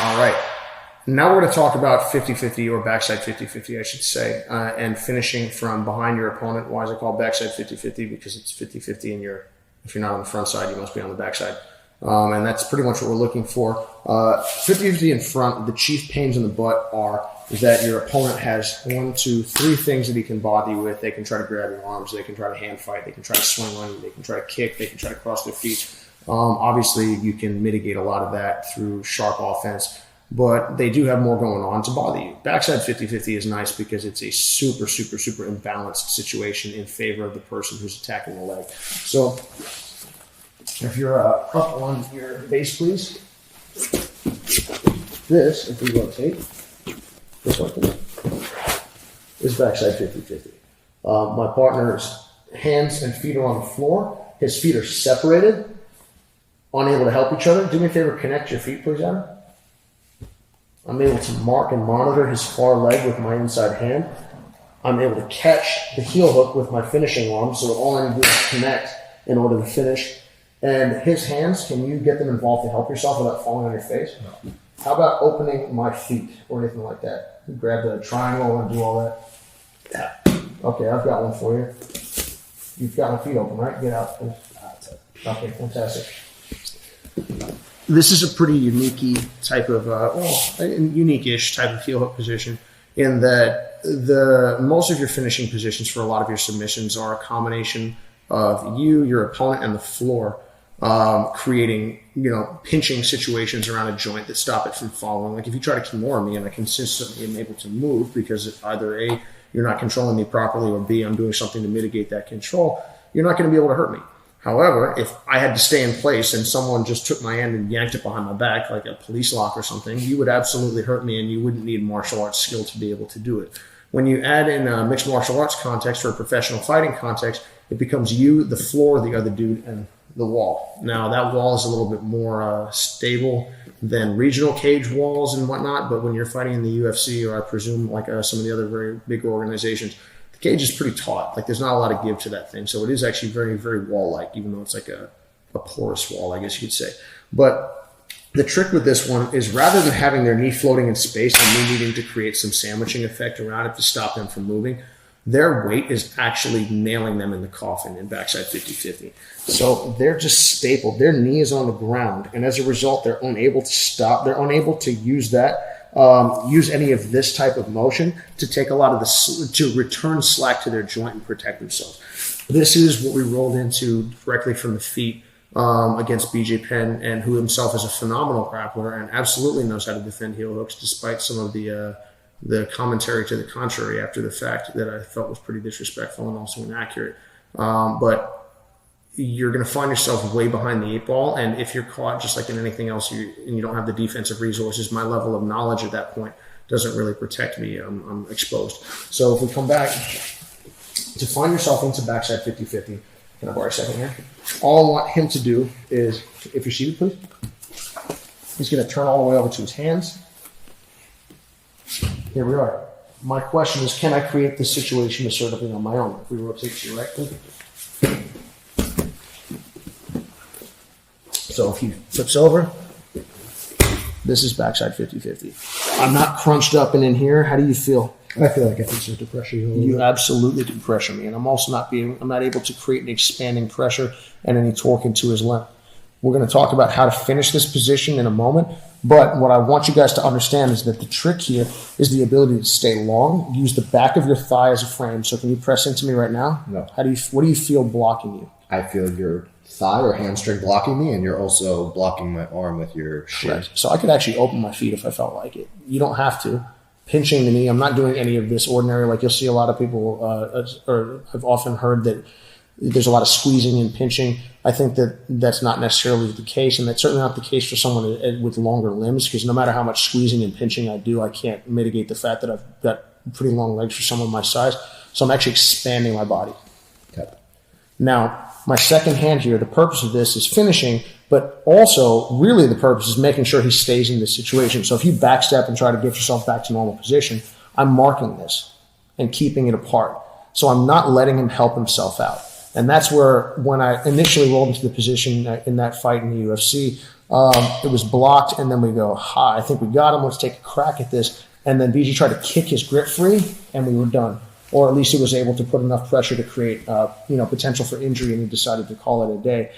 All right. Now we're going to talk about 50-50 or backside 50-50, I should say, and finishing from behind your opponent. Why is it called backside 50-50? Because it's 50-50 and if you're not on the front side, you must be on the backside. And that's pretty much what we're looking for. 50-50 in front, the chief pains in the butt is that your opponent has 1, 2, 3 things that he can bother you with. They can try to grab your arms. They can try to hand fight. They can try to swing on you. They can try to kick. They can try to cross their feet. Obviously, you can mitigate a lot of that through sharp offense, but they do have more going on to bother you. Backside 50-50 is nice because it's a super, super, super imbalanced situation in favor of the person who's attacking the leg. So if you're up on your base, please. This, if we rotate, just like that, is backside 50-50. My partner's hands and feet are on the floor. His feet are separated, unable to help each other. Do me a favor, connect your feet, please, Adam. I'm able to mark and monitor his far leg with my inside hand. I'm able to catch the heel hook with my finishing arm, so all I need to do is connect in order to finish. And his hands, can you get them involved to help yourself without falling on your face? No. How about opening my feet or anything like that? You grab the triangle and do all that. Yeah. Okay, I've got one for you. You've got my feet open, right? Get out, please. Okay, fantastic. This is a pretty unique type of, unique-ish type of heel hook position in that most of your finishing positions for a lot of your submissions are a combination of you, your opponent, and the floor, creating, pinching situations around a joint that stop it from falling. Like if you try to Kimura me and I consistently am able to move because either A, you're not controlling me properly, or B, I'm doing something to mitigate that control, you're not going to be able to hurt me. However, if I had to stay in place and someone just took my hand and yanked it behind my back, like a police lock or something, you would absolutely hurt me and you wouldn't need martial arts skill to be able to do it. When you add in a mixed martial arts context or a professional fighting context, it becomes you, the floor, the other dude, and the wall. Now, that wall is a little bit more stable than regional cage walls and whatnot, but when you're fighting in the UFC or I presume like some of the other very big organizations, cage is pretty taut. Like there's not a lot of give to that thing. So it is actually very, very wall-like, even though it's like a porous wall, I guess you could say. But the trick with this one is rather than having their knee floating in space and me needing to create some sandwiching effect around it to stop them from moving, their weight is actually nailing them in the coffin in backside 50-50. So they're just stapled. Their knee is on the ground. And as a result, they're unable to stop. They're unable to use that. Use any of this type of motion to take a lot of to return slack to their joint and protect themselves. This is what we rolled into directly from the feet against BJ Penn, and who himself is a phenomenal grappler and absolutely knows how to defend heel hooks, despite some of the commentary to the contrary after the fact that I felt was pretty disrespectful and also inaccurate. But you're going to find yourself way behind the 8 ball. And if you're caught, just like in anything else, and you don't have the defensive resources, my level of knowledge at that point doesn't really protect me. I'm exposed. So if we come back to find yourself into backside 50-50, can I borrow a second here? All I want him to do is, if you're seated, please, he's going to turn all the way over to his hands. Here we are. My question is, can I create this situation assertively on my own? If we rotate to your right, please. So if he flips over, this is backside 50-50. I'm not crunched up and in here. How do you feel? I feel like I can start to pressure you. You absolutely can pressure me, and I'm also not able to create an expanding pressure and any torque into his limb. We're going to talk about how to finish this position in a moment, but what I want you guys to understand is that the trick here is the ability to stay long. Use the back of your thigh as a frame. So can you press into me right now? No. What do you feel blocking you? I feel your thigh or hamstring blocking me, and you're also blocking my arm with your shin. Right. So I could actually open my feet if I felt like it. You don't have to. Pinching the knee, I'm not doing any of this ordinary. Like you'll see a lot of people, or I've often heard that there's a lot of squeezing and pinching. I think that that's not necessarily the case, and that's certainly not the case for someone with longer limbs, because no matter how much squeezing and pinching I do, I can't mitigate the fact that I've got pretty long legs for someone my size. So I'm actually expanding my body. Okay. Now, my second hand here, the purpose of this is finishing, but also really the purpose is making sure he stays in this situation. So if you backstep and try to get yourself back to normal position, I'm marking this and keeping it apart. So I'm not letting him help himself out. And that's where, when I initially rolled into the position in that fight in the UFC, It was blocked, and then we go, I think we got him. Let's take a crack at this. And then BG tried to kick his grip free, and we were done. Or at least he was able to put enough pressure to create, potential for injury, and he decided to call it a day.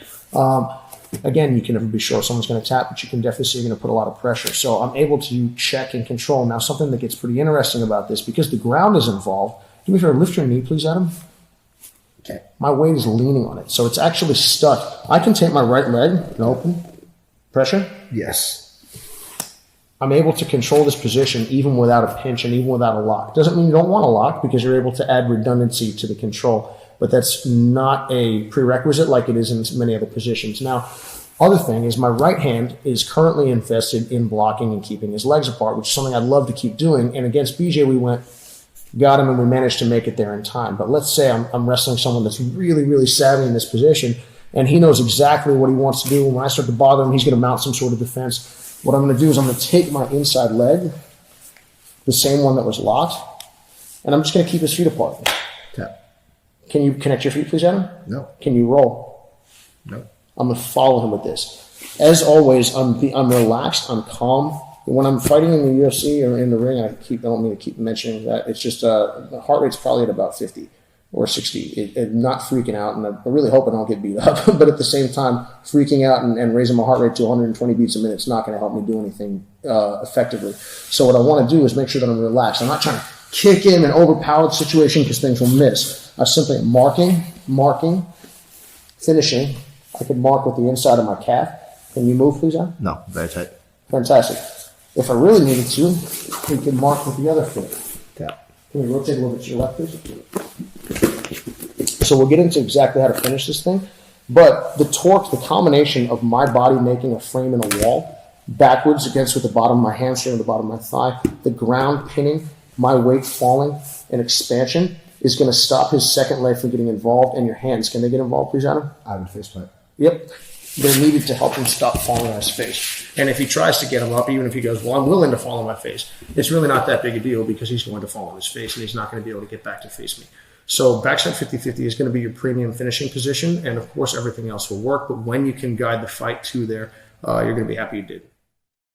Again, you can never be sure someone's going to tap, but you can definitely see you're going to put a lot of pressure. So I'm able to check and control. Now, something that gets pretty interesting about this, because the ground is involved. Do me a favor, lift your knee, please, Adam. Okay. My weight is leaning on it, so it's actually stuck. I can take my right leg and open. Pressure? Yes. I'm able to control this position even without a pinch and even without a lock. Doesn't mean you don't want a lock, because you're able to add redundancy to the control. But that's not a prerequisite like it is in many other positions. Now, other thing is my right hand is currently invested in blocking and keeping his legs apart, which is something I'd love to keep doing. And against BJ, we got him, and we managed to make it there in time. But let's say I'm wrestling someone that's really, really savvy in this position, and he knows exactly what he wants to do. When I start to bother him, he's going to mount some sort of defense. What I'm going to do is I'm going to take my inside leg, the same one that was locked, and I'm just going to keep his feet apart. Tap. Can you connect your feet, please, Adam? No. Can you roll? No. I'm going to follow him with this. As always, I'm relaxed. I'm calm. When I'm fighting in the UFC or in the ring, I don't mean to keep mentioning that. It's just the heart rate's probably at about 50 or 60. Not freaking out, and I really hope I don't get beat up. But at the same time, freaking out and raising my heart rate to 120 beats a minute is not going to help me do anything effectively. So what I want to do is make sure that I'm relaxed. I'm not trying to kick him in an overpowered situation because things will miss. I simply am marking, finishing. I can mark with the inside of my calf. Can you move, please, Adam? No, very tight. Fantastic. If I really needed to, we can mark with the other foot. Tap. Can we rotate a little bit to your left, please? So we'll get into exactly how to finish this thing. But the torque, the combination of my body making a frame in a wall, backwards against with the bottom of my hamstring and the bottom of my thigh, the ground pinning, my weight falling, and expansion is going to stop his second leg from getting involved. And your hands, can they get involved, please, Adam? I would face plant. Yep. They're needed to help him stop falling on his face. And if he tries to get him up, even if he goes, well, I'm willing to fall on my face, it's really not that big a deal because he's going to fall on his face and he's not going to be able to get back to face me. So backside 50-50 is going to be your premium finishing position. And of course, everything else will work. But when you can guide the fight to there, you're going to be happy you did.